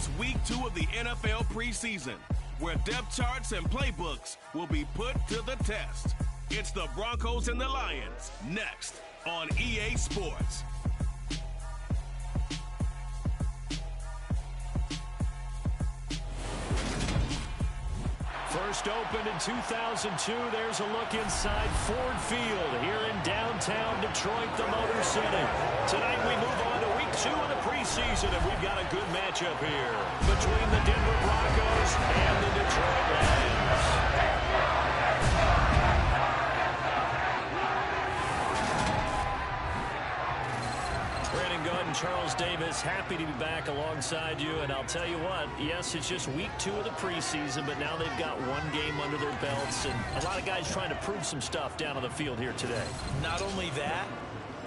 It's week 2 of the NFL preseason, where depth charts and playbooks will be put to the test. It's the Broncos and the Lions, next on EA Sports. First opened in 2002, there's a look inside Ford Field here in downtown Detroit, the Motor City. Tonight we move on to week 2 of the preseason, and we've got a good matchup here between the Denver Broncos and the Detroit Lions. Brandon Gaud and Charles Davis, happy to be back alongside you. And I'll tell you what, yes, it's just week 2 of the preseason, but now they've got one game under their belts. And a lot of guys trying to prove some stuff down on the field here today. Not only that,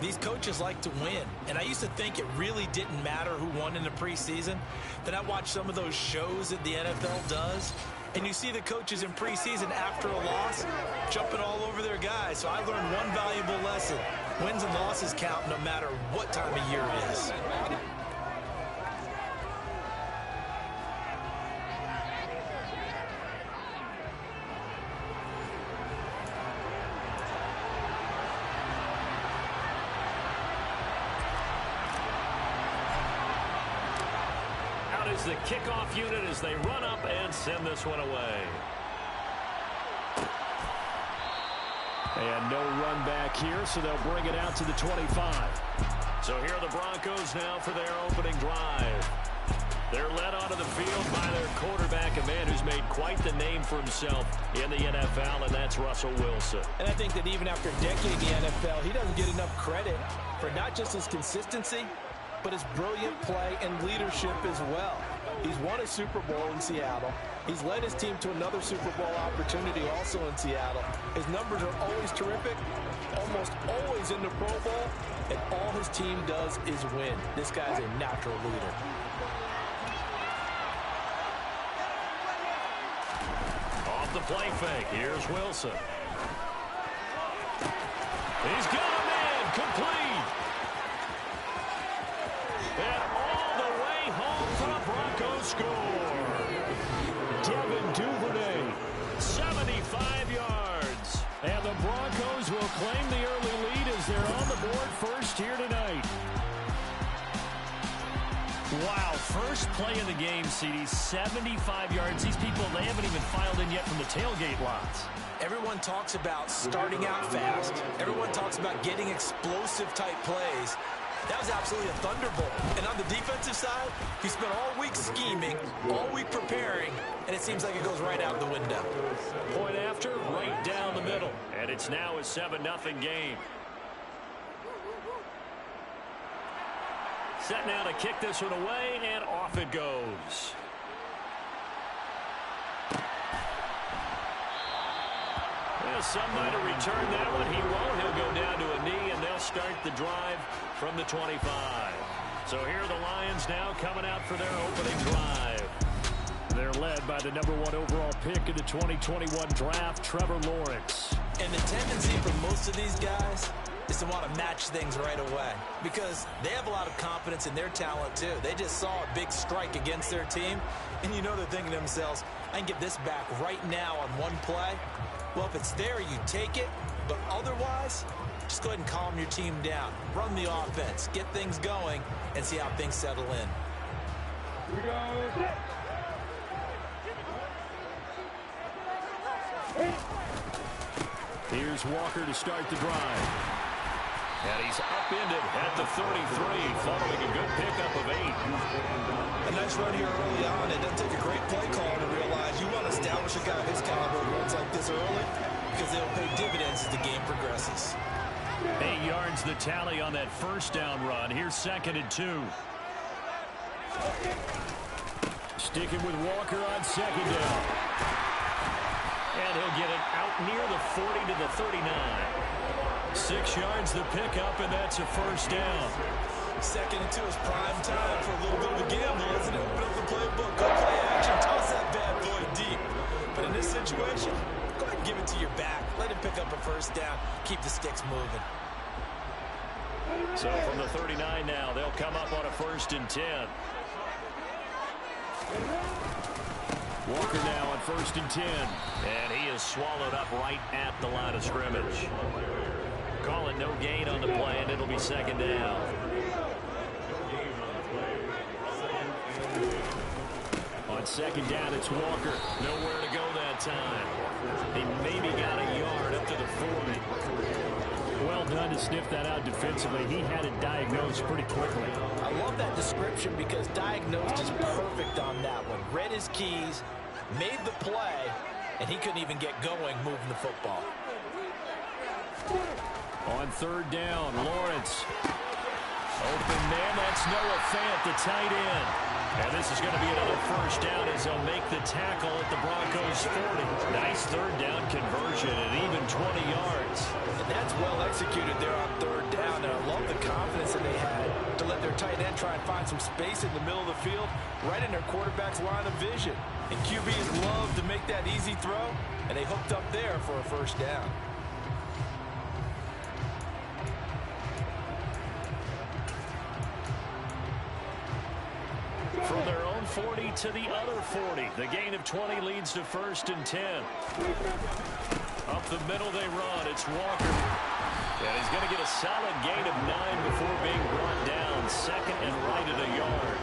these coaches like to win. And I used to think it really didn't matter who won in the preseason. Then I watched some of those shows that the NFL does. And you see the coaches in preseason after a loss jumping all over their guys. So I learned one valuable lesson. Wins and losses count no matter what time of year it is. Out is the kickoff unit as they run up and send this one away. And no run back here, so they'll bring it out to the 25. So here are the Broncos now for their opening drive. They're led onto the field by their quarterback, a man who's made quite the name for himself in the NFL, and that's Russell Wilson. And I think that even after a decade in the NFL, he doesn't get enough credit for not just his consistency, but his brilliant play and leadership as well. He's won a Super Bowl in Seattle. He's led his team to another Super Bowl opportunity also in Seattle. His numbers are always terrific, almost always in the Pro Bowl, and all his team does is win. This guy's a natural leader. Off the play fake, here's Wilson. He's got a man, complete. And all the way home for the Broncos score. Devin Duvernay, 75 yards. And the Broncos will claim the early lead as they're on the board first here tonight. Wow, first play of the game, CD, 75 yards. These people, they haven't even filed in yet from the tailgate lots. Everyone talks about starting out fast. Everyone talks about getting explosive type plays. That was absolutely a thunderbolt. And on the defensive side, he spent all week scheming, all week preparing, and it seems like it goes right out the window. Point after, right down the middle. And it's now a 7-0 game. Set now to kick this one away, and off it goes. Well, somebody to return that one. He won't. He'll go down to a knee, and they'll start the drive from the 25. So here are the Lions now coming out for their opening drive. They're led by the #1 overall pick in the 2021 draft, Trevor Lawrence. And the tendency for most of these guys is to want to match things right away because they have a lot of confidence in their talent too. They just saw a big strike against their team, and you know they're thinking to themselves, I can get this back right now on one play. Well, if it's there, you take it, but otherwise, just go ahead and calm your team down. Run the offense, get things going, and see how things settle in. Here we go. Here's Walker to start the drive. And he's upended at the 33, following a good pickup of 8. A nice run here early on. It doesn't take a great play call to realize you want to establish a guy of his caliber who runs like this early because they'll pay dividends as the game progresses. 8 yards the tally on that first down run. Here's 2nd and 2. Sticking with Walker on 2nd down. And he'll get it out near the 40 to the 39. 6 yards the pickup, and that's a first down. 2nd and 2 is prime time for a little bit of a gamble, isn't it? Open up the playbook, go play action, toss that bad boy deep. But in this situation, go ahead and give it to your back. Let him pick up a first down. Keep the sticks moving. So from the 39 now, they'll come up on a 1st and 10. Walker now on 1st and 10. And he is swallowed up right at the line of scrimmage. Call it no gain on the play, and it'll be 2nd down. On 2nd down, it's Walker. Nowhere to go that time. He maybe got a yard up to the 40. Well done to sniff that out defensively. He had it diagnosed pretty quickly. I love that description because diagnosed is perfect on that one. Read his keys, made the play, and he couldn't even get going moving the football. On 3rd down, Lawrence. Open man, that's Noah Fant, the tight end. And this is going to be another 1st down as they'll make the tackle at the Broncos' 40. Nice 3rd down conversion and even 20 yards. And that's well executed there on 3rd down. And I love the confidence that they had to let their tight end try and find some space in the middle of the field, right in their quarterback's line of vision. And QBs love to make that easy throw, and they hooked up there for a 1st down. From their own 40 to the other 40. The gain of 20 leads to 1st and 10. Up the middle they run. It's Walker. And he's going to get a solid gain of 9 before being brought down. 2nd and right at a yard.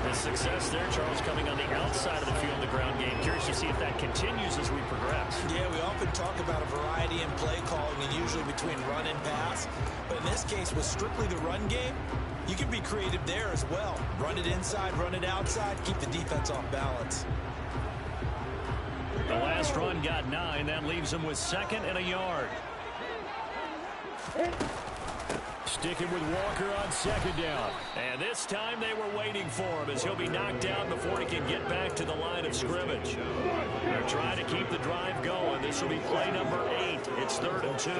The success there, Charles, coming on the outside of the field in the ground game. Curious to see if that continues as we progress. Yeah, we often talk about a variety in play calling and usually between run and pass. But in this case, with strictly the run game, you can be creative there as well. Run it inside, run it outside, keep the defense off balance. The last run got 9. That leaves him with 2nd and a yard. Sticking with Walker on 2nd down. And this time they were waiting for him as he'll be knocked down before he can get back to the line of scrimmage. They're trying to keep the drive going. This will be play number 8. It's 3rd and 2.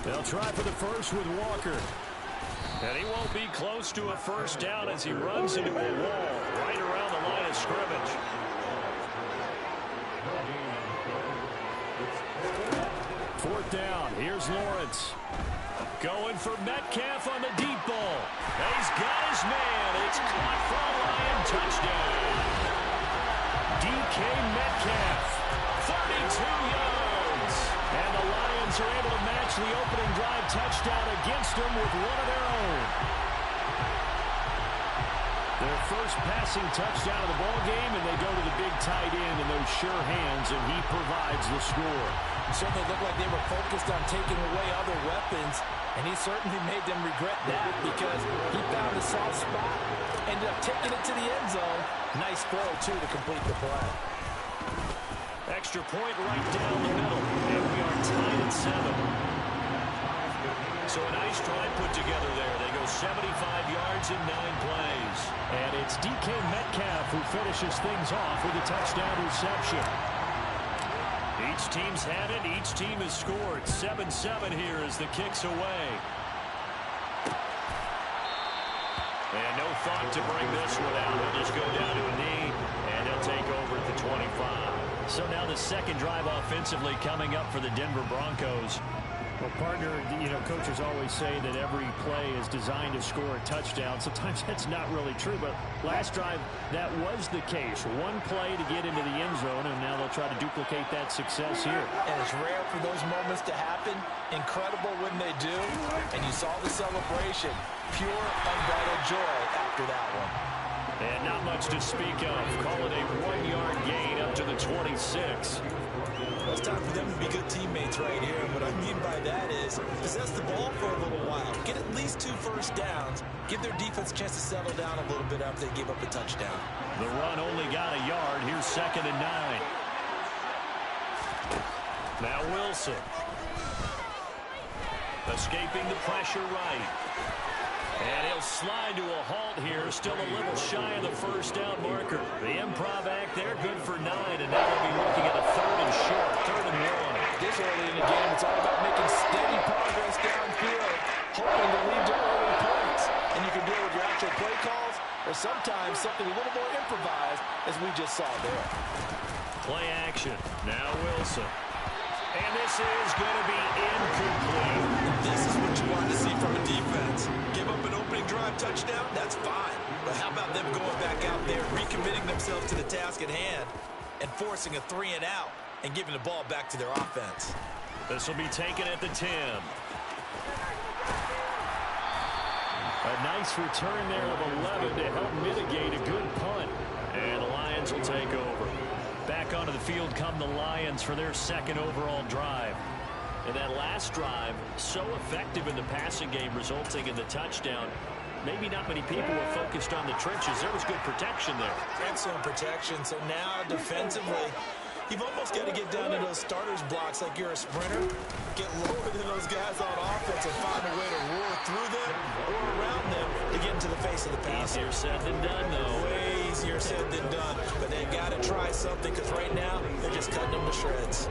They'll try for the first with Walker. And he won't be close to a 1st down as he runs into a wall right around the line of scrimmage. Fourth down. Here's Lawrence. Going for Metcalf on the deep ball. He's got his man. It's caught for a Lion touchdown. DK Metcalf, 32 yards. And the Lions are able to match the opening drive touchdown against them with one of their own. Their first passing touchdown of the ball game, and they go to the big tight end in those sure hands, and he provides the score. It certainly looked like they were focused on taking away other weapons, and he certainly made them regret that because he found a soft spot, ended up taking it to the end zone. Nice throw, too, to complete the play. Extra point right down the middle, and we are tied at 7. So a nice drive put together there. They go 75 yards in 9 plays. And it's DK Metcalf who finishes things off with a touchdown reception. Each team's had it. Each team has scored. 7-7 here as the kick's away. And no thought to bring this one out. He'll just go down to a knee, and he'll take over at the 25. So now the second drive offensively coming up for the Denver Broncos. Well, partner, coaches always say that every play is designed to score a touchdown. Sometimes that's not really true, but last drive, that was the case. One play to get into the end zone, and now they'll try to duplicate that success here. And it's rare for those moments to happen. Incredible when they do. And you saw the celebration. Pure, unbridled joy after that one. And not much to speak of. Call it a 1-yard gain up to the 26. Well, it's time for them to be good teammates right here. And what I mean by that is possess the ball for a little while. Get at least 2 first downs. Give their defense a chance to settle down a little bit after they give up a touchdown. The run only got a yard. Here's 2nd and 9. Now Wilson. Escaping the pressure right. And he'll slide to a halt here. Still a little shy of the first down marker. The improv act there, good for 9. And now they'll be looking at a 3rd and short, 3rd and 1. This early in the game, it's all about making steady progress downfield, hoping to lead to early points. And you can do it with your actual play calls, or sometimes something a little more improvised, as we just saw there. Play action. Now Wilson. And this is going to be incomplete. This is what you want to see from a defense. Give up an opening drive touchdown, that's fine. But how about them going back out there, recommitting themselves to the task at hand, and forcing a 3-and-out and giving the ball back to their offense? This will be taken at the 10. A nice return there of 11 to help mitigate a good punt. And the Lions will take over. Back onto the field come the Lions for their second overall drive. And that last drive, so effective in the passing game, resulting in the touchdown. Maybe not many people were focused on the trenches. There was good protection there. Excellent protection. So now defensively, you've almost got to get down to those starters blocks like you're a sprinter. Get lower than those guys on offense and find a way to roar through them or around them to get into the face of the passer. Easier said than done, though. Way easier said than done. But they got to try something because right now they're just cutting them to shreds.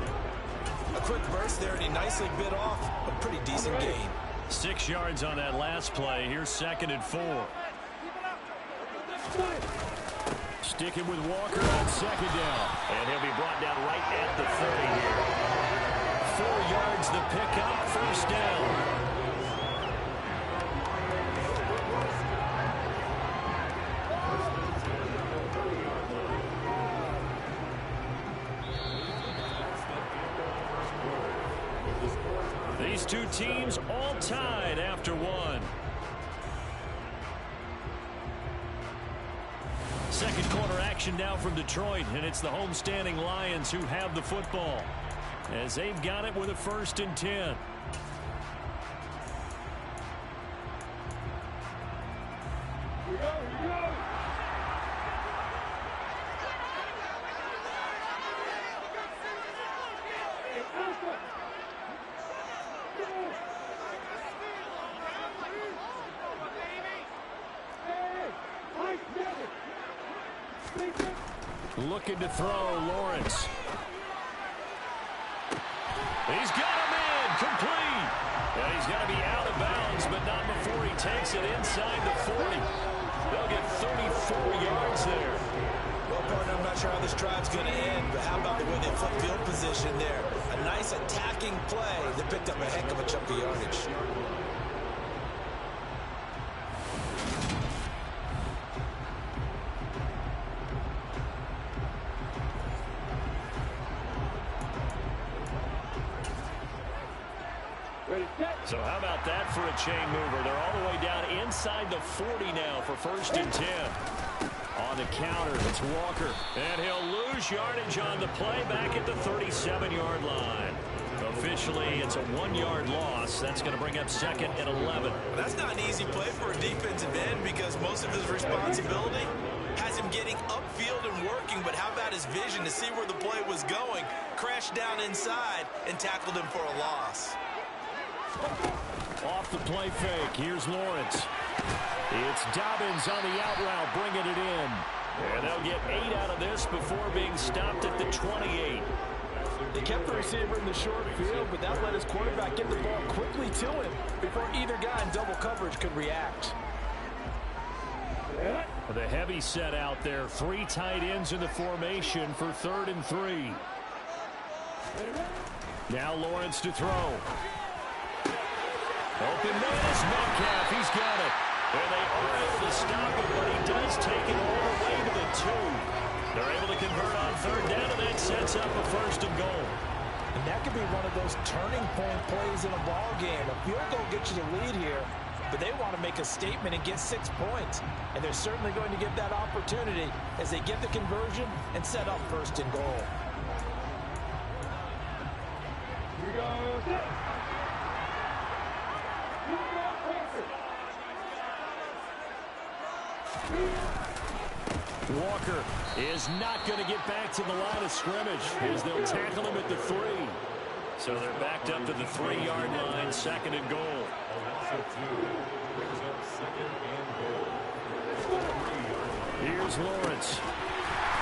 A quick burst there and he nicely bit off a pretty decent gain. 6 yards on that last play. Here's 2nd and 4. Sticking with Walker on 2nd down. And he'll be brought down right at the 30 here. 4 yards the pickup, 1st down. These two teams all tied after one. Second quarter action now from Detroit, and it's the homestanding Lions who have the football as they've got it with a 1st and 10. Here we go, here we go. Looking to throw, Lawrence. He's got him in, complete. And he's got to be out of bounds, but not before he takes it inside the 40. They'll get 34 yards there. Well, partner, I'm not sure how this drive's going to end, but how about the way they flip field position there? A nice attacking play that picked up a heck of a chunk of yardage. So how about that for a chain mover? They're all the way down inside the 40 now for 1st and 10. On the counter, it's Walker. And he'll lose yardage on the play back at the 37-yard line. Officially, it's a 1-yard loss. That's going to bring up 2nd and 11. Well, that's not an easy play for a defensive end because most of his responsibility has him getting upfield and working, but how about his vision to see where the play was going, crashed down inside, and tackled him for a loss. Off the play fake, here's Lawrence. It's Dobbins on the out route, bringing it in. And they'll get 8 out of this before being stopped at the 28. They kept the receiver in the short field, but that let his quarterback get the ball quickly to him before either guy in double coverage could react. The heavy set out there, 3 tight ends in the formation for 3rd and 3. Now Lawrence to throw. Open man is Metcalf. He's got it. And they are able to stop him, but he does take it all the way to the 2. They're able to convert on 3rd down, and that sets up a 1st and goal. And that could be one of those turning point plays in a ball game. A field goal gets you the lead here, but they want to make a statement and get 6 points. And they're certainly going to get that opportunity as they get the conversion and set up 1st and goal. Here we go. Walker is not going to get back to the line of scrimmage as they'll tackle him at the 3. So they're backed up to the 3-yard line, 2nd and goal. Here's Lawrence.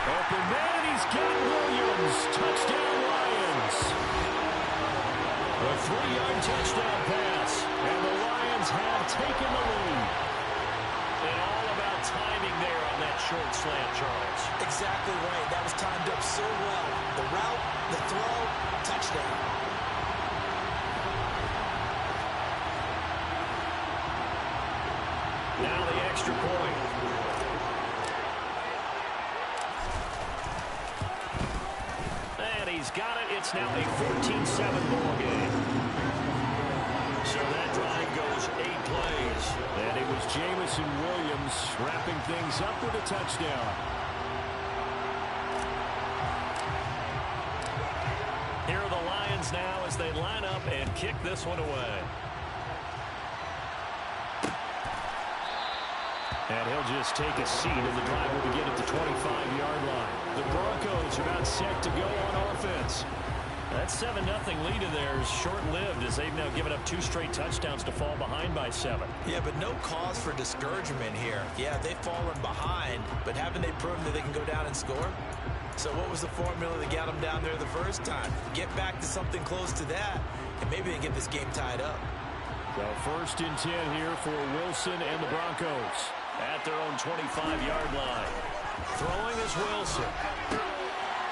Open man, he's got Williams. Touchdown, Lions. A 3-yard touchdown pass, and the Lions have taken the lead. And all about timing there on that short slant, Charles. Exactly right. That was timed up so well. The route, the throw, touchdown. Now the extra point. It's now a 14-7 ball game. So that drive goes 8 plays. And it was Jamison Williams wrapping things up with a touchdown. Here are the Lions now as they line up and kick this one away. And he'll just take a seat, and the drive will begin at the 25-yard line. The Broncos are about set to go on offense. That 7-0 lead of theirs short-lived as they've now given up 2 straight touchdowns to fall behind by 7. Yeah, but no cause for discouragement here. Yeah, they've fallen behind, but haven't they proven that they can go down and score? So what was the formula that got them down there the first time? Get back to something close to that, and maybe they get this game tied up. So 1st and 10 here for Wilson and the Broncos. At their own 25-yard line. Throwing is Wilson.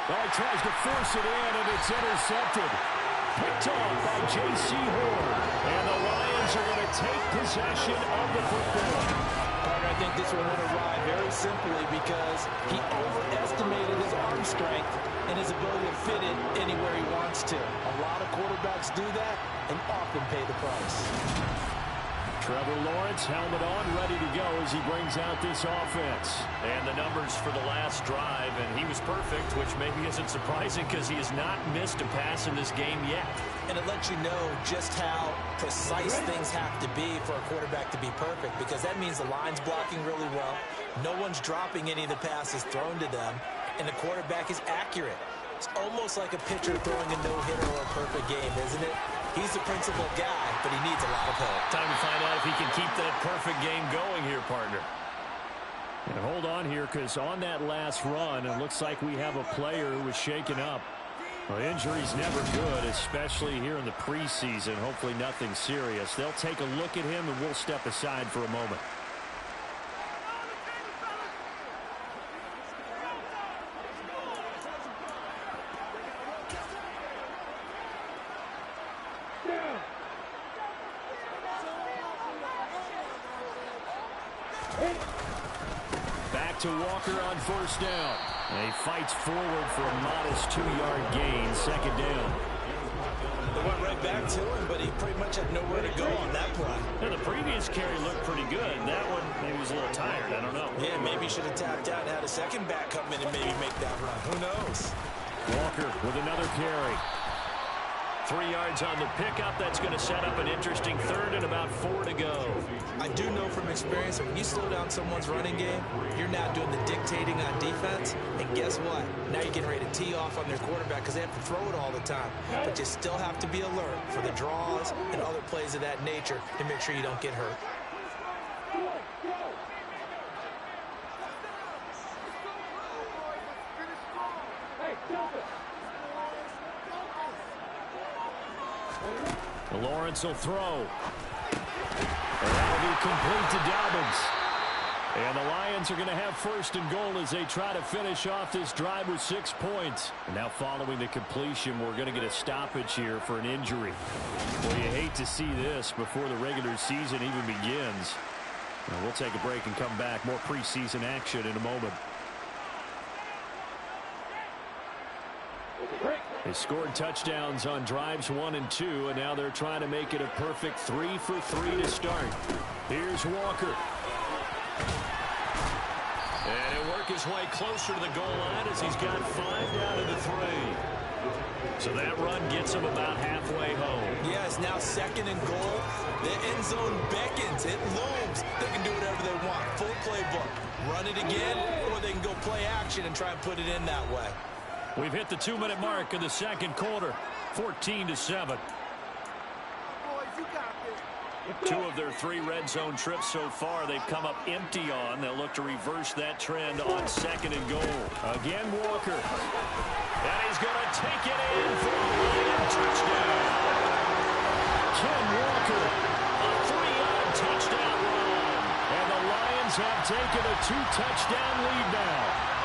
Well, he tries to force it in, and it's intercepted. Picked off by J.C. Horn. And the Lions are going to take possession of the football. I think this one went awry very simply because he overestimated his arm strength and his ability to fit it anywhere he wants to. A lot of quarterbacks do that and often pay the price. Trevor Lawrence, helmet on, ready to go as he brings out this offense. And the numbers for the last drive, and he was perfect, which maybe isn't surprising because he has not missed a pass in this game yet. And it lets you know just how precise things have to be for a quarterback to be perfect, because that means the line's blocking really well, no one's dropping any of the passes thrown to them, and the quarterback is accurate. It's almost like a pitcher throwing a no-hitter or a perfect game, isn't it? He's the principal guy, but he needs a lot of help. Time to find out if he can keep that perfect game going here, partner. And hold on here, because on that last run, it looks like we have a player who was shaken up. Well, injury's never good, especially here in the preseason. Hopefully nothing serious. They'll take a look at him, and we'll step aside for a moment. Back to Walker on 1st down. And he fights forward for a modest 2-yard gain, 2nd down. They went right back to him, but he pretty much had nowhere to go on that play. Yeah, the previous carry looked pretty good. That one, maybe was a little tired. I don't know. Yeah, maybe he should have tapped out and had a second back come in and maybe make that run. Who knows? Walker with another carry. 3 yards on the pickup. That's going to set up an interesting 3rd and about 4 to go. I do know from experience that when you slow down someone's running game, you're now doing the dictating on defense. And guess what? Now you're getting ready to tee off on their quarterback because they have to throw it all the time. But you still have to be alert for the draws and other plays of that nature to make sure you don't get hurt. Lawrence will throw. And that'll be complete to Dobbins. And the Lions are going to have 1st and goal as they try to finish off this drive with 6 points. And now following the completion, we're going to get a stoppage here for an injury. Well, you hate to see this before the regular season even begins. Now, we'll take a break and come back. More preseason action in a moment. They scored touchdowns on drives 1 and 2, and now they're trying to make it a perfect 3 for 3 to start. Here's Walker. And he'll work his way closer to the goal line as he's got 5 down to the 3. So that run gets him about halfway home. Yeah, it's now 2nd and goal. The end zone beckons. It looms. They can do whatever they want. Full playbook. Run it again, or they can go play action and try and put it in that way. We've hit the 2-minute mark in the 2nd quarter, 14-7. 2 of their 3 red zone trips so far they've come up empty on. They'll look to reverse that trend on 2nd and goal. Again, Walker. And he's going to take it in for a Lion touchdown. Ken Walker. A 3-yard touchdown run. And the Lions have taken a 2-touchdown lead now.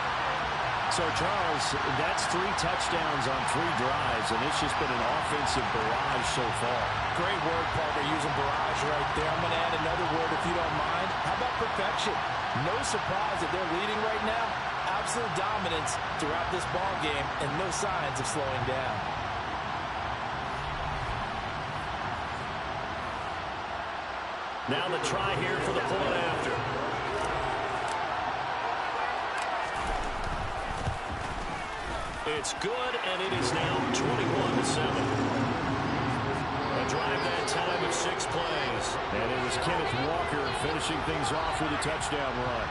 So, Charles, that's 3 touchdowns on 3 drives, and it's just been an offensive barrage so far. Great word, Parker, using barrage right there. I'm going to add another word if you don't mind. How about perfection? No surprise that they're leading right now. Absolute dominance throughout this ball game and no signs of slowing down. Now the try here for the point after. It's good, and it is now 21-7. A drive that time of 6 plays. And it was Kenneth Walker finishing things off with a touchdown run.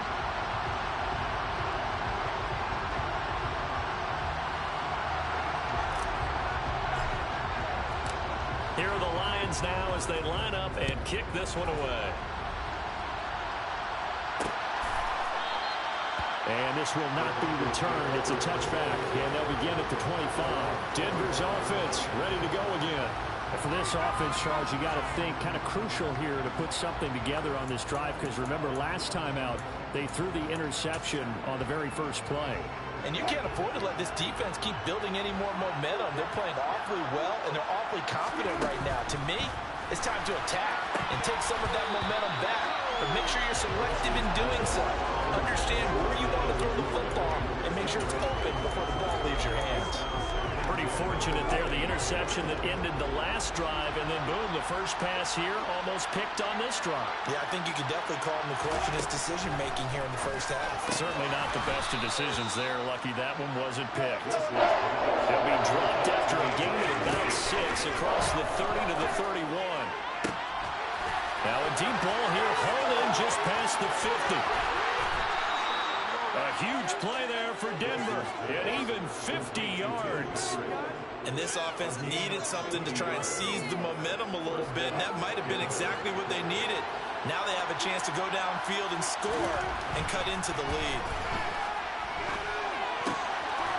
Here are the Lions now as they line up and kick this one away. And this will not be returned. It's a touchback, and they'll begin at the 25. Denver's offense ready to go again. And for this offense, Charles, you got to think kind of crucial here to put something together on this drive, because remember last time out, they threw the interception on the very first play. And you can't afford to let this defense keep building any more momentum. They're playing awfully well, and they're awfully confident right now. To me, it's time to attack and take some of that momentum back. But make sure you're selective in doing so. Understand where you want to throw the football and make sure it's open before the ball leaves your hands. Pretty fortunate there, the interception that ended the last drive, and then boom, the first pass here almost picked on this drive. Yeah, I think you could definitely call him the question his decision-making here in the first half. Certainly not the best of decisions there. Lucky that one wasn't picked. They'll be dropped after a gain of about 6 across the 30 to the 31. Now a deep ball here, hauled in just past the 50. A huge play there for Denver, and even 50 yards. And this offense needed something to try and seize the momentum a little bit, and that might have been exactly what they needed. Now they have a chance to go downfield and score and cut into the lead.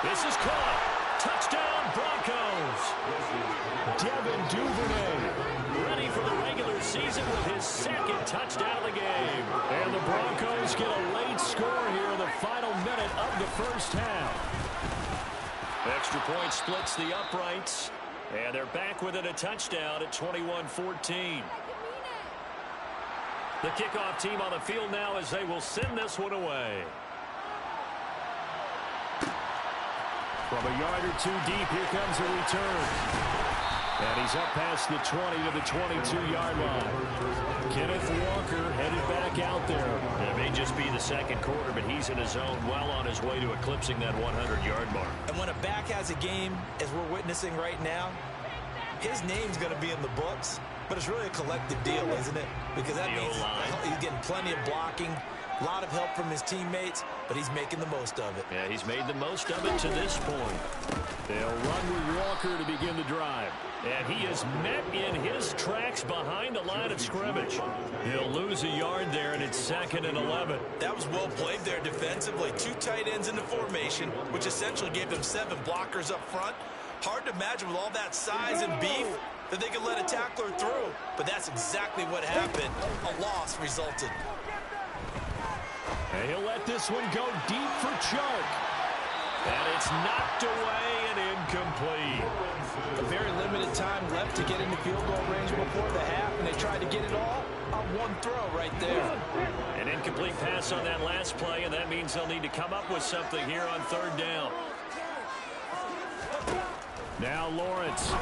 This is caught. Touchdown, Broncos. Devin Duvernay ready for the regular season with his second touchdown of the game. And the Broncos get a late score here in the final minute of the first half. Extra point splits the uprights, and they're back within a touchdown at 21-14. The kickoff team on the field now as they will send this one away. From a yard or two deep, here comes a return. And he's up past the 20 to the 22-yard line. Kenneth Walker headed back out there. It may just be the second quarter, but he's in his zone, well on his way to eclipsing that 100-yard mark. And when a back has a game, as we're witnessing right now, his name's going to be in the books, but it's really a collective deal, isn't it? Because that means he's getting plenty of blocking, a lot of help from his teammates, but he's making the most of it. Yeah, he's made the most of it to this point. They'll run with Walker to begin the drive. And he is met in his tracks behind the line of scrimmage. He'll lose a yard there, and it's 2nd and 11. That was well played there defensively. 2 tight ends in the formation, which essentially gave them 7 blockers up front. Hard to imagine with all that size and beef that they could let a tackler through. But that's exactly what happened. A loss resulted. And he'll let this one go deep for Chark. And it's knocked away and incomplete. A very limited time left to get into field goal range before the half, and they tried to get it all on one throw right there. An incomplete pass on that last play, and that means they'll need to come up with something here on 3rd down. Now Lawrence.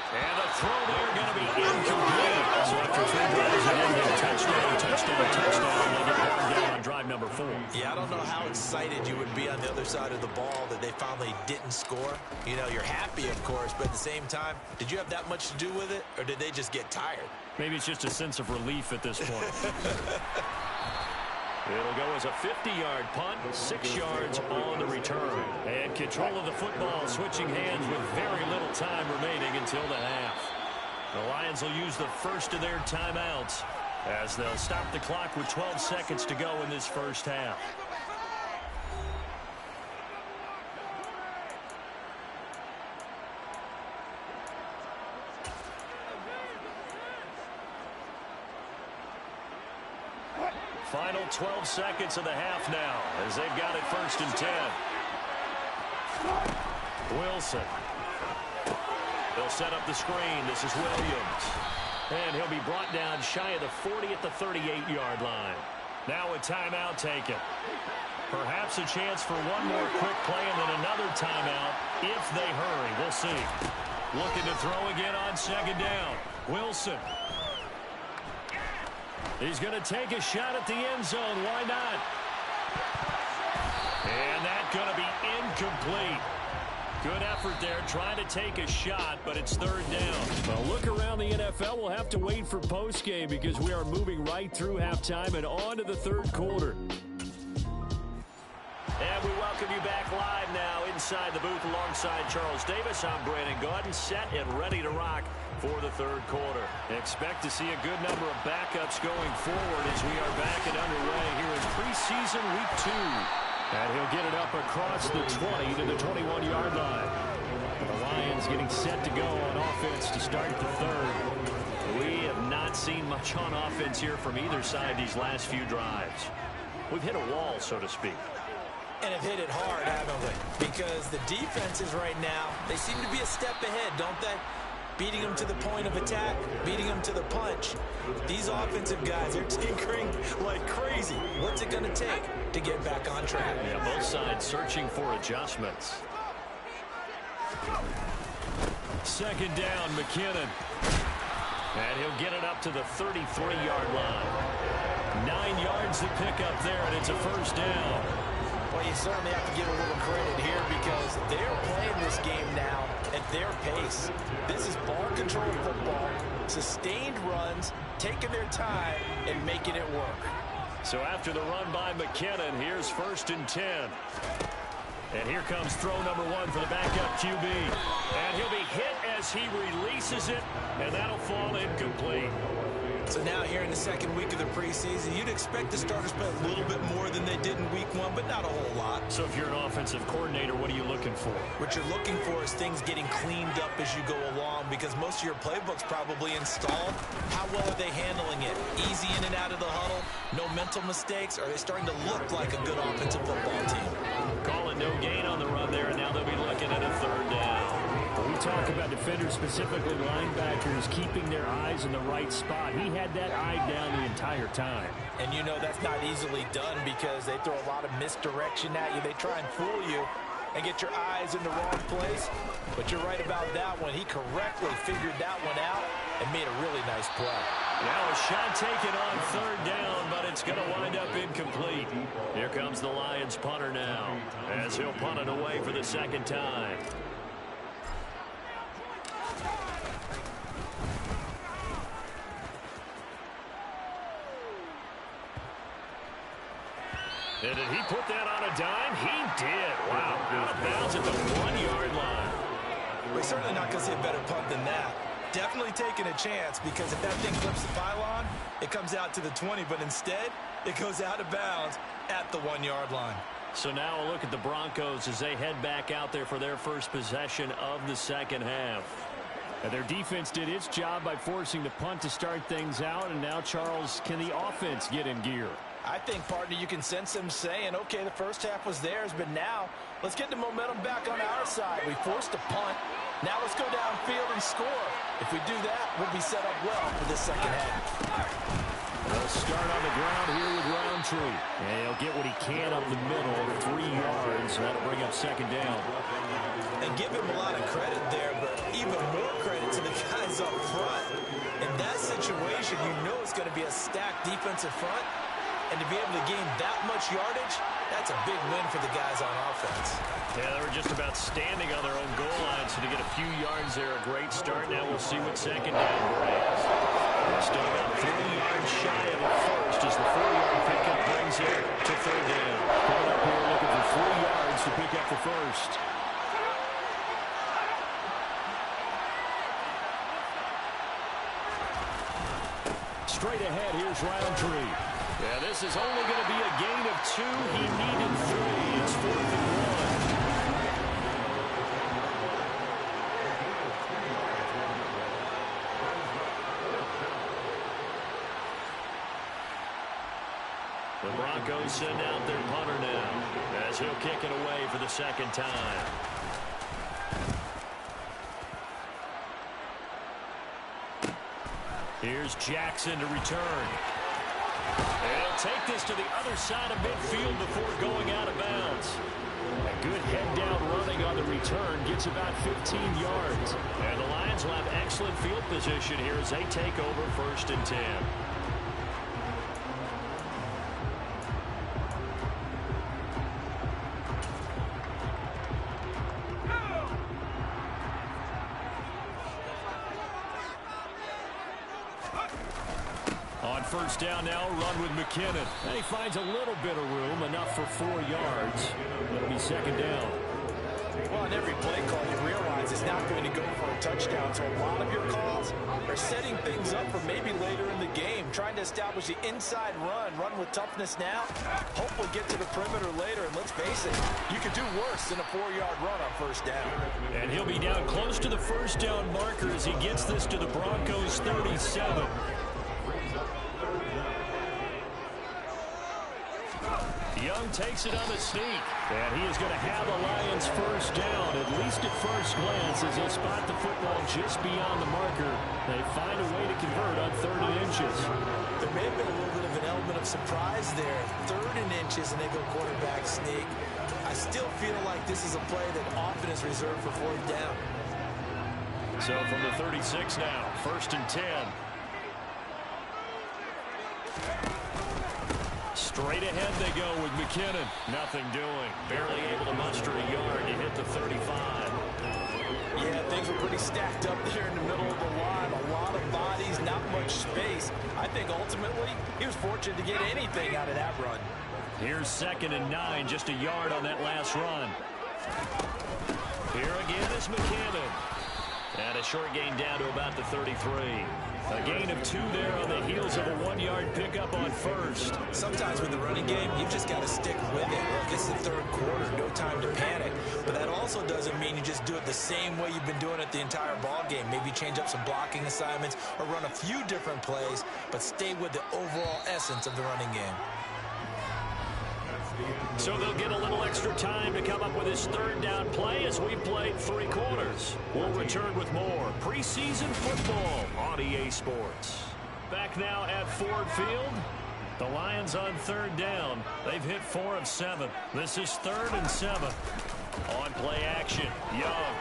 And the throw there going to be incomplete. So after 3 drives and ending, touchdown, they get marked down on drive number 4. Yeah, I don't know how excited you would be on the other side of the ball that they finally didn't score. You know, you're happy, of course, but at the same time, did you have that much to do with it, or did they just get tired? Maybe it's just a sense of relief at this point. It'll go as a 50-yard punt, 6 yards on the return. And control of the football, switching hands with very little time remaining until the half. The Lions will use the first of their timeouts as they'll stop the clock with 12 seconds to go in this first half. Final 12 seconds of the half now as they've got it 1st and 10. Wilson. They'll set up the screen. This is Williams. And he'll be brought down shy of the 40 at the 38-yard line. Now a timeout taken. Perhaps a chance for one more quick play and then another timeout if they hurry. We'll see. Looking to throw again on 2nd down. Wilson. He's going to take a shot at the end zone. Why not? And that's going to be incomplete. Good effort there, trying to take a shot, but it's third down. Well, look around the NFL. We'll have to wait for postgame because we are moving right through halftime and on to the third quarter. And we welcome you back live now inside the booth alongside Charles Davis. I'm Brandon Gaudin, set and ready to rock for the third quarter. Expect to see a good number of backups going forward as we are back and underway here in preseason week 2. And he'll get it up across the 20 to the 21-yard line. The Lions getting set to go on offense to start the third. We have not seen much on offense here from either side these last few drives. We've hit a wall, so to speak. And have hit it hard, haven't we? Because the defenses right now, they seem to be a step ahead, don't they? Beating them to the point of attack, beating them to the punch. These offensive guys, they're tinkering like crazy. What's it going to take to get back on track? Yeah, both sides searching for adjustments. Second down, McKinnon. And he'll get it up to the 33-yard line. 9 yards to pick up there, and it's a first down. Well, you certainly have to give a little credit here because they're playing this game now at their pace. This is ball control football, sustained runs, taking their time, and making it work. So after the run by McKinnon, here's 1st and 10. And here comes throw number 1 for the backup QB. And he'll be hit as he releases it, and that'll fall incomplete. So now here in the second week of the preseason, you'd expect the starters to play a little bit more than they did in week 1, but not a whole lot. So if you're an offensive coordinator, what are you looking for? What you're looking for is things getting cleaned up as you go along because most of your playbook's probably installed. How well are they handling it? Easy in and out of the huddle? No mental mistakes? Are they starting to look like a good offensive football team? Call it no gain on the run there, and now they'll be looking at a third down. When we talk about defenders, specifically linebackers, keeping their eyes in the right spot. He had that eye down the entire time. And you know that's not easily done because they throw a lot of misdirection at you. They try and fool you and get your eyes in the wrong place. But you're right about that one. He correctly figured that one out and made a really nice play. Now a shot taken on third down, but it's going to wind up incomplete. Here comes the Lions punter now as he'll punt it away for the second time. And did he put that on a dime? He did. Wow. Out of bounds at the 1-yard line. We're certainly not going to see a better punt than that. Definitely taking a chance because if that thing clips the pylon, it comes out to the 20, but instead it goes out of bounds at the 1-yard line. So now a look at the Broncos as they head back out there for their first possession of the second half. And their defense did its job by forcing the punt to start things out, and now, Charles, can the offense get in gear? I think, partner, you can sense them saying, okay, the first half was theirs, but now let's get the momentum back on our side. We forced a punt. Now let's go downfield and score. If we do that, we'll be set up well for this second half. They'll start on the ground here with Roundtree. And he'll get what he can up the middle, 3 yards. That'll bring up second down. And give him a lot of credit there, but even more credit to the guys up front. In that situation, you know it's going to be a stacked defensive front. And to be able to gain that much yardage, that's a big win for the guys on offense. Yeah, they were just about standing on their own goal line, so to get a few yards there, a great start. Now we'll see what second down brings. Still about 3 yards shy of the first as the 4-yard pickup brings it to third down. Coming up here looking for 3 yards to pick up the first. Straight ahead, here's Roundtree. Yeah, this is only going to be a gain of 2. He needed 3. It's 4th and 1. The Broncos send out their punter now as he'll kick it away for the second time. Here's Jackson to return. And he'll take this to the other side of midfield before going out of bounds. A good head-down running on the return gets about 15 yards. And the Lions will have excellent field position here as they take over 1st and 10. first down now, run with McKinnon. And he finds a little bit of room, enough for 4 yards. It'll be second down. Well, in every play call, you realize it's not going to go for a touchdown. So a lot of your calls are setting things up for maybe later in the game, trying to establish the inside run with toughness now, hopefully get to the perimeter later. And let's face it, you could do worse than a 4-yard run on first down. And he'll be down close to the first down marker as he gets this to the Broncos 37. Young takes it on the sneak, and he is going to have the Lions first down, at least at first glance, as he'll spot the football just beyond the marker. They find a way to convert on 3rd and inches. There may have been a little bit of an element of surprise there. 3rd and inches, and they go quarterback sneak. I still feel like this is a play that often is reserved for 4th down. So from the 36 now, 1st and 10. Straight ahead they go with McKinnon. Nothing doing. Barely able to muster a yard to hit the 35. Yeah, things were pretty stacked up there in the middle of the line. A lot of bodies, not much space. I think ultimately he was fortunate to get anything out of that run. Here's 2nd and 9, just a yard on that last run. Here again is McKinnon. And a short gain down to about the 33. A gain of 2 there on the heels of a 1-yard pickup on first. Sometimes with the running game, you've just got to stick with it. Look, it's the 3rd quarter, no time to panic. But that also doesn't mean you just do it the same way you've been doing it the entire ball game. Maybe change up some blocking assignments or run a few different plays, but stay with the overall essence of the running game. So they'll get a little extra time to come up with his 3rd down play as we played 3 quarters. We'll return with more preseason football on EA Sports. Back now at Ford Field. The Lions on 3rd down. They've hit 4 of 7. This is 3rd and 7. On play action, Young.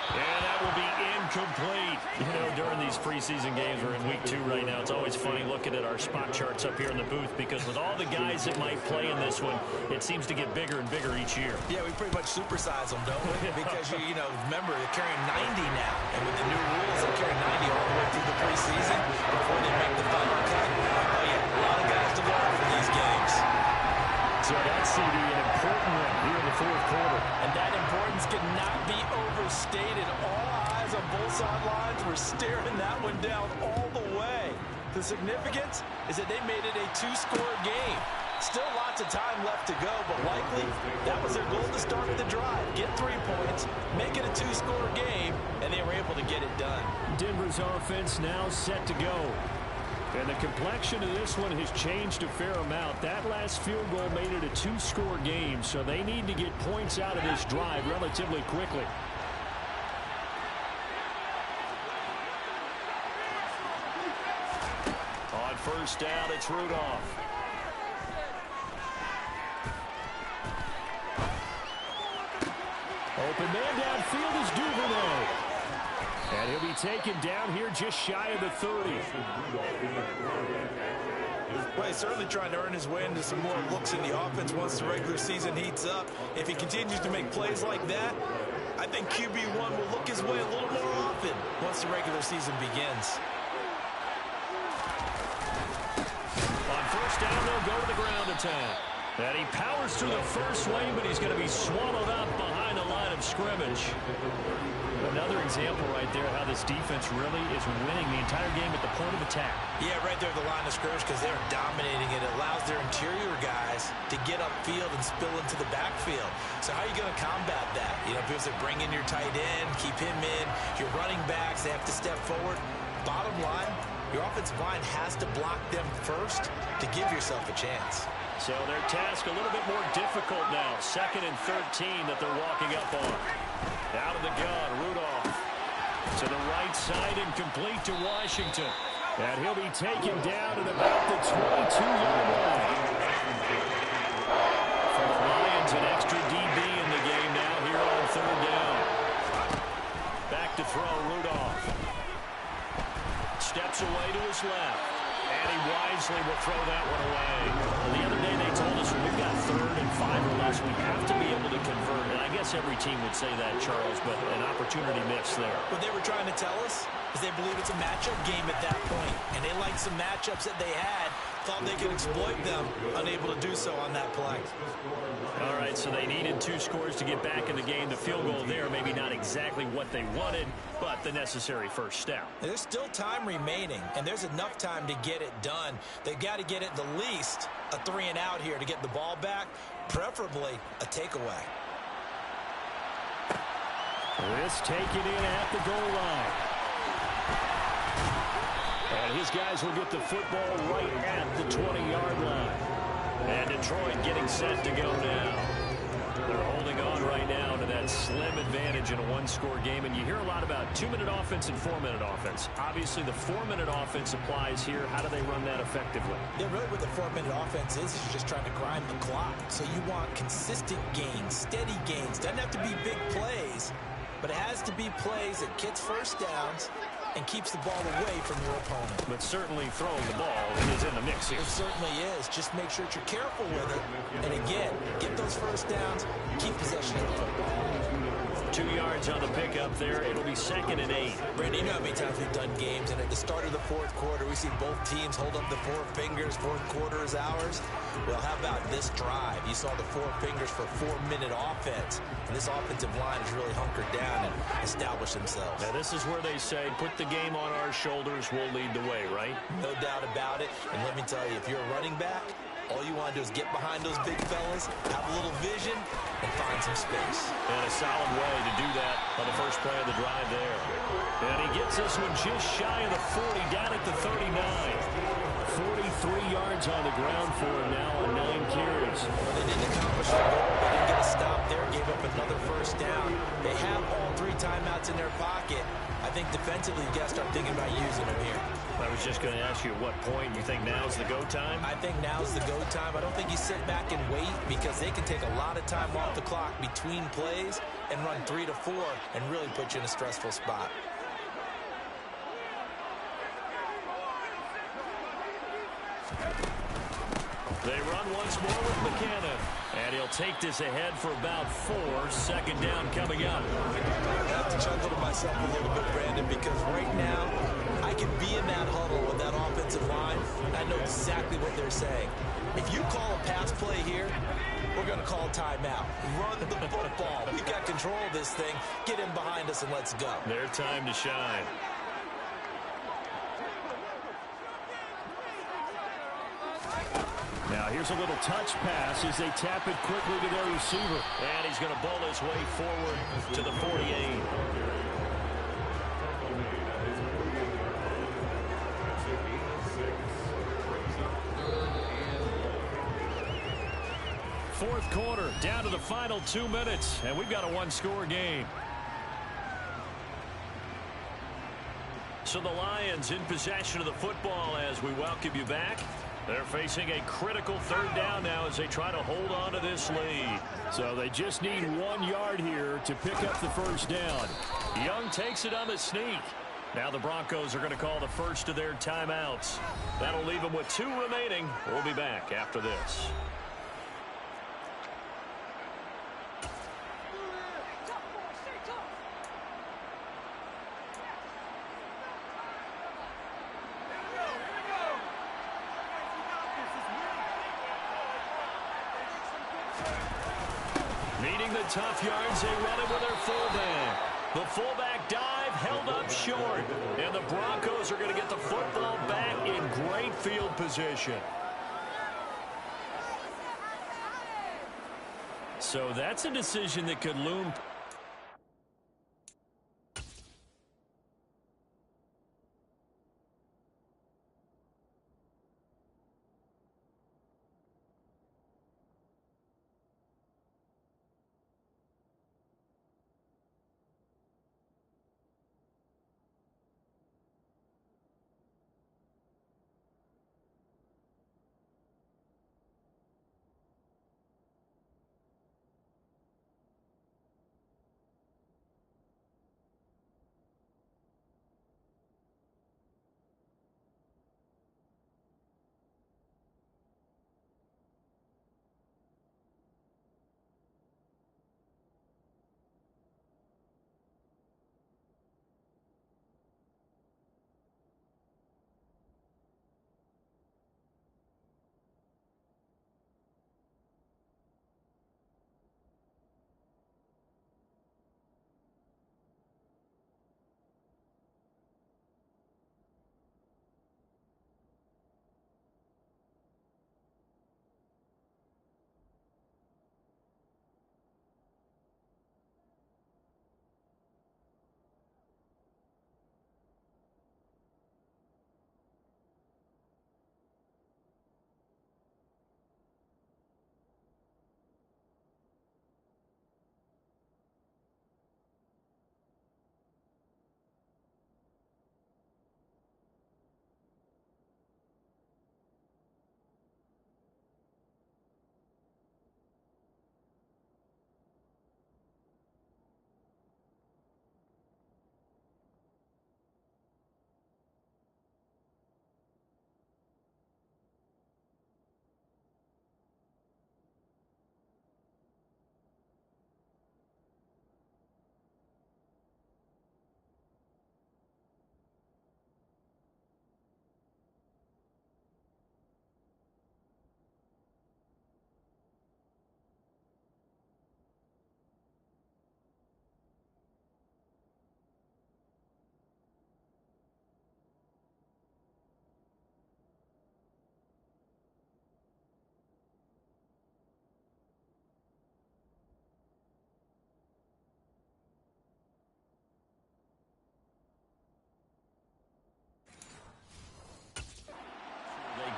And that will be incomplete. You know, during these preseason games, we're in week 2 right now. It's always funny looking at our spot charts up here in the booth because with all the guys that might play in this one, it seems to get bigger and bigger each year. Yeah, we pretty much supersize them, don't we? Because, you know, remember, they're carrying 90 now. And with the new rules, they carry 90 all the way through the preseason before they make the final cut. Oh, yeah, a lot of guys to learn from these games. So that's CD, an important one here in the 4th quarter. And that importance cannot be overstated. All eyes on both sidelines were staring that one down all the way. The significance is that they made it a 2-score game. Still lots of time left to go, but likely that was their goal to start the drive. Get 3 points, make it a 2-score game, and they were able to get it done. Denver's offense now set to go. And the complexion of this one has changed a fair amount. That last field goal made it a 2-score game, so they need to get points out of this drive relatively quickly. On first down, it's Rudolph. Open man downfield is Duvernay. And he'll be taken down here just shy of the 30. Well, he's certainly trying to earn his way into some more looks in the offense once the regular season heats up. If he continues to make plays like that, I think QB1 will look his way a little more often once the regular season begins. On first down, they'll go to the ground attack. And he powers through the first wave, but he's going to be swallowed up behind the line of scrimmage. Another example right there how this defense really is winning the entire game at the point of attack. Yeah, right there at the line of scrimmage because they're dominating it. It allows their interior guys to get upfield and spill into the backfield. So how are you going to combat that? You know, because they bring in your tight end, keep him in. Your running backs, they have to step forward. Bottom line, your offensive line has to block them first to give yourself a chance. So their task a little bit more difficult now. 2nd and 13 that they're walking up on. Out of the gun, Rudolph to the right side and complete to Washington. And he'll be taken down at about the 22-yard line. For the Lions, an extra DB in the game now here on 3rd down. Back to throw, Rudolph. Steps away to his left. And he wisely will throw that one away. Well, the other day they told us when we've got 3rd and 5 or less, we have to be able to convert. And I guess every team would say that, Charles, but an opportunity missed there. What they were trying to tell us is they believe it's a matchup game at that point, and they like some matchups that they had, thought they could exploit them, unable to do so on that play. All right, so they needed 2 scores to get back in the game. The field goal there, maybe not exactly what they wanted, but the necessary first down. There's still time remaining, and there's enough time to get it done. They've got to get it the least a 3-and-out here to get the ball back, preferably a takeaway. This taken in at the goal line. And his guys will get the football right at the 20-yard line. And Detroit getting set to go now. They're holding on right now to that slim advantage in a 1-score game. And you hear a lot about 2-minute offense and 4-minute offense. Obviously, the 4-minute offense applies here. How do they run that effectively? Yeah, really what the 4-minute offense is you're just trying to grind the clock. So you want consistent gains, steady gains. Doesn't have to be big plays, but it has to be plays that gets first downs and keeps the ball away from your opponent. But certainly throwing the ball is in the mix here. It certainly is. Just make sure that you're careful with it. And again, get those first downs, keep possession of the football. 2 yards on the pickup there. It'll be 2nd and 8. Brandon, you know how many times we've done games, and at the start of the 4th quarter, we see both teams hold up the 4 fingers, 4th quarter is ours. Well, how about this drive? You saw the 4 fingers for 4-minute offense, and this offensive line has really hunkered down and established themselves. Now, this is where they say, put the game on our shoulders, we'll lead the way, right? No doubt about it, and let me tell you, if you're a running back, all you want to do is get behind those big fellas, have a little vision, and find some space. And a solid way to do that on the first play of the drive there. And he gets this one just shy of the 40, down at the 39. 43 yards on the ground for him now on 9 carries. Well, they didn't accomplish the goal. They didn't get a stop there, gave up another first down. They have all 3 timeouts in their pocket. I think defensively, you got to start thinking about using them here. I was just going to ask you at what point you think now's the go time? I think now's the go time. I don't think you sit back and wait because they can take a lot of time off the clock between plays and run 3 to 4 and really put you in a stressful spot. They run once more with McKinnon. And he'll take this ahead for about 4. 2nd down coming up. I have to chuckle to myself a little bit, Brandon, because right now I can be in that huddle with that offensive line, and I know exactly what they're saying. If you call a pass play here, we're going to call a timeout. Run the football. We've got control of this thing. Get in behind us and let's go. Their time to shine. Now here's a little touch pass as they tap it quickly to their receiver. And he's going to bowl his way forward to the 48. Fourth quarter, down to the final 2 minutes, and we've got a 1-score game. So the Lions in possession of the football as we welcome you back. They're facing a critical 3rd down now as they try to hold on to this lead. So they just need 1 yard here to pick up the first down. Young takes it on the sneak. Now the Broncos are going to call the first of their timeouts. That'll leave them with 2 remaining. We'll be back after this. Needing the tough yards, they run it with their fullback. The fullback dive held up short. And the Broncos are going to get the football back in great field position. So that's a decision that could loom.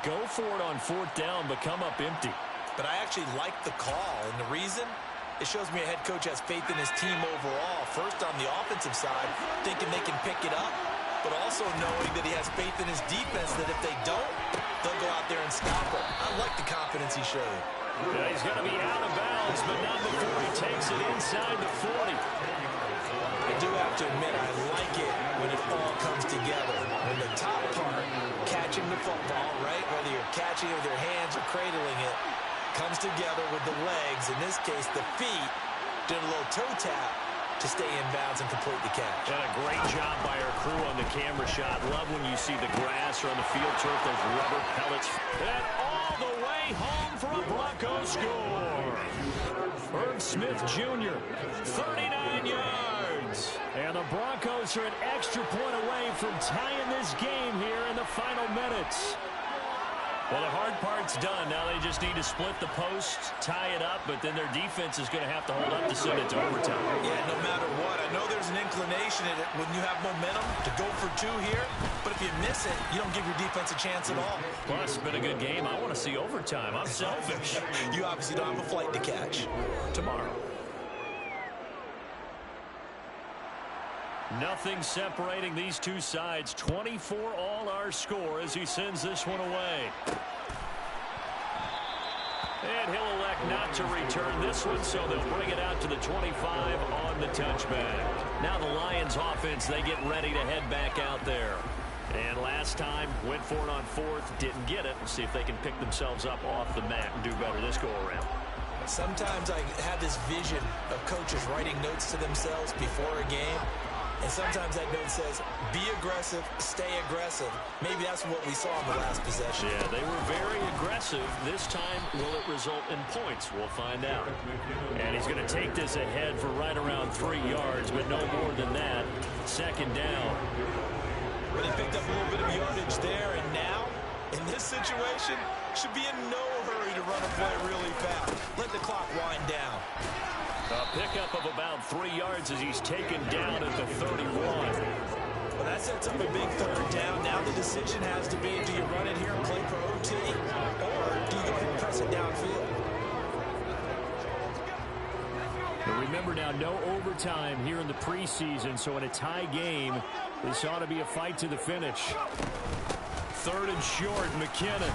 go for it on 4th down, but come up empty. But I actually like the call, and the reason? It shows me a head coach has faith in his team overall. First on the offensive side, thinking they can pick it up, but also knowing that he has faith in his defense that if they don't, they'll go out there and stop it. I like the confidence he showed. Yeah, he's going to be out of bounds, but not before he takes it inside the 40. I do have to admit, I like it when it all comes together. When the top part, catching the football, right, whether you're catching it with your hands or cradling it, comes together with the legs, in this case the feet, doing a little toe tap to stay in bounds and complete the catch. And a great job by our crew on the camera shot. Love when you see the grass or on the field turf, those rubber pellets. And all the way home for a Broncos score. Herb Smith Jr., 39 yards. And the Broncos are an extra point away from tying this game here in the final minutes. Well, the hard part's done. Now they just need to split the post, tie it up, but then their defense is going to have to hold up to send it to overtime. Yeah, no matter what. I know there's an inclination in it when you have momentum to go for 2 here, but if you miss it, you don't give your defense a chance at all. Plus, it's been a good game. I want to see overtime. I'm selfish. You obviously don't have a flight to catch. Tomorrow. Nothing separating these two sides. 24 all our score as he sends this one away. And he'll elect not to return this one, so they'll bring it out to the 25 on the touchback. Now the Lions offense, they get ready to head back out there. And last time, went for it on 4th, didn't get it. We'll see if they can pick themselves up off the mat and do better this go-around. Sometimes I have this vision of coaches writing notes to themselves before a game. And sometimes that note says, be aggressive, stay aggressive. Maybe that's what we saw in the last possession. Yeah, they were very aggressive. This time, will it result in points? We'll find out. And he's going to take this ahead for right around 3 yards, but no more than that. 2nd down. But he picked up a little bit of yardage there, and now, in this situation, should be in no hurry to run a play really fast. Let the clock wind down. A pickup of about 3 yards as he's taken down at the 31. Well, that sets up a big 3rd down. Now the decision has to be, do you run it here and play for OT, or do you go ahead and press it downfield? But remember now, no overtime here in the preseason, so in a tie game, this ought to be a fight to the finish. 3rd and short, McKinnon.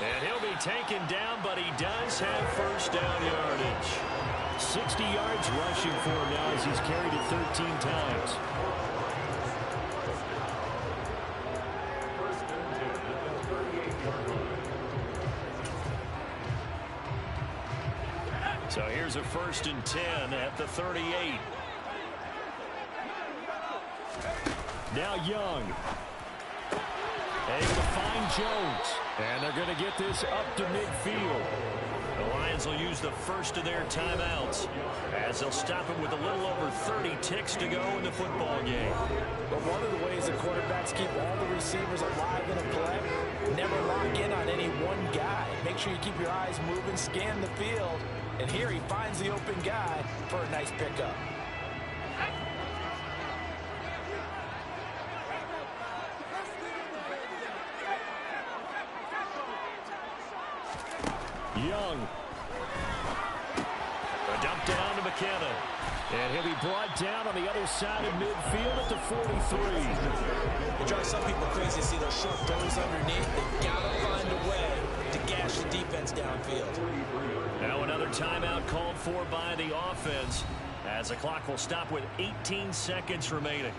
And he'll be taken down, but he does have 1st down yardage. 60 yards rushing for him now as he's carried it 13 times. So here's a 1st and 10 at the 38. Now Young. Able to find Jones. And they're going to get this up to midfield. The Lions will use the first of their timeouts as they'll stop it with a little over 30 ticks to go in the football game. But one of the ways the quarterbacks keep all the receivers alive in a play, never lock in on any one guy. Make sure you keep your eyes moving, scan the field, and here he finds the open guy for a nice pickup. Young. A dump down to McKinnon. And he'll be brought down on the other side of midfield at the 43. It drives some people crazy to see those short throws underneath. They've got to find a way to gash the defense downfield. Now another timeout called for by the offense as the clock will stop with 18 seconds remaining.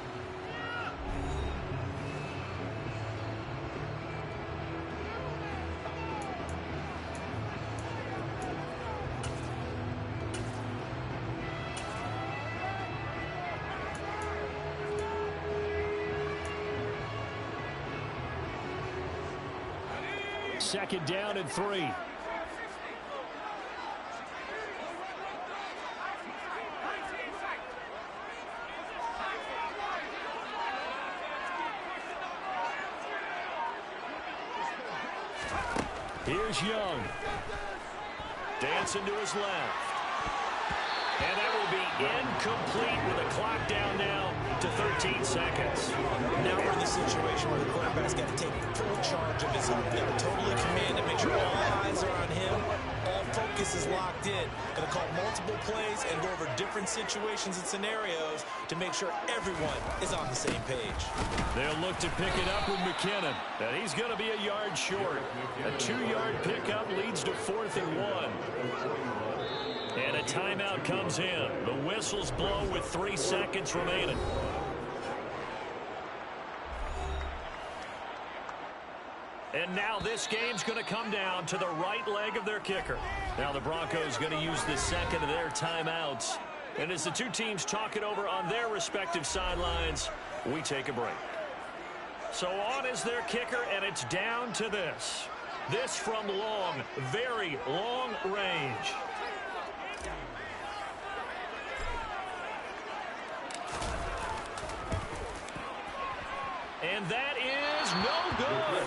Second down and 3. Here's Young. Dancing to his left. And that will be incomplete with the clock down now to 13 seconds. Now we're in the situation where the quarterback's got to take full charge of his own. Got to totally command it, make sure all eyes are on him. All focus is locked in. Going to call multiple plays and go over different situations and scenarios to make sure everyone is on the same page. They'll look to pick it up with McKinnon. And he's going to be a yard short. A 2-yard pickup leads to 4th and 1. And a timeout comes in. The whistles blow with 3 seconds remaining. And now this game's going to come down to the right leg of their kicker. Now the Broncos going to use the second of their timeouts. And as the two teams talk it over on their respective sidelines, we take a break. So on is their kicker, and it's down to this. This from long, very long range. And that is no good.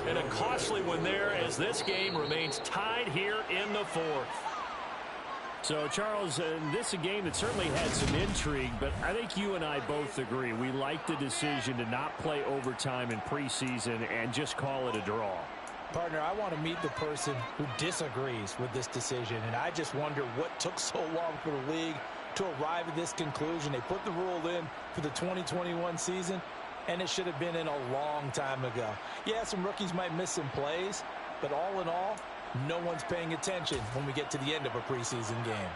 And a costly one there as this game remains tied here in the 4th. So, Charles, this is a game that certainly had some intrigue, but I think you and I both agree. We like the decision to not play overtime in preseason and just call it a draw. Partner, I want to meet the person who disagrees with this decision, and I just wonder what took so long for the league to arrive at this conclusion. They put the rule in for the 2021 season, and it should have been in a long time ago. Yeah, some rookies might miss some plays, but all in all, no one's paying attention when we get to the end of a preseason game.